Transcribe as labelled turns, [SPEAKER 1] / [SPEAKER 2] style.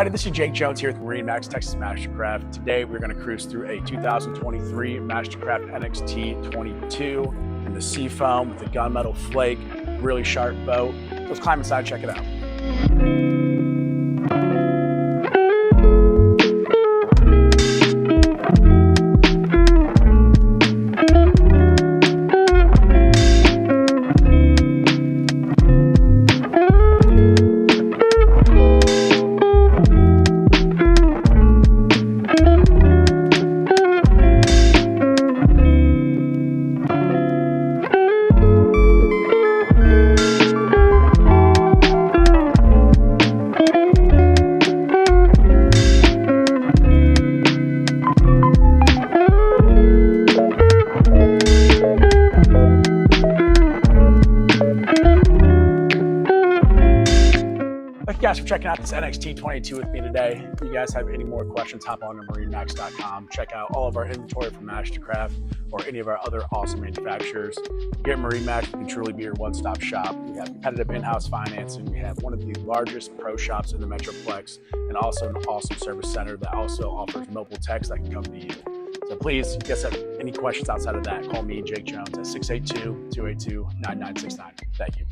[SPEAKER 1] everybody, this is Jake Jones here with MarineMax Texas Mastercraft. Today we're going to cruise through a 2023 Mastercraft NXT 22 in the seafoam with a gunmetal flake, really sharp boat. So let's climb inside and check it out. Thank you guys for checking out this NXT 22 with me today. If you guys have any more questions, hop on to MarineMax.com. Check out all of our inventory from Mastercraft or any of our other awesome manufacturers. Here at MarineMax, we can truly be your one-stop shop. We have competitive in-house financing. We have one of the largest pro shops in the Metroplex and also an awesome service center that also offers mobile techs that can come to you. So please, if you guys have any questions outside of that, call me, Jake Jones, at 682-282-9969. Thank you.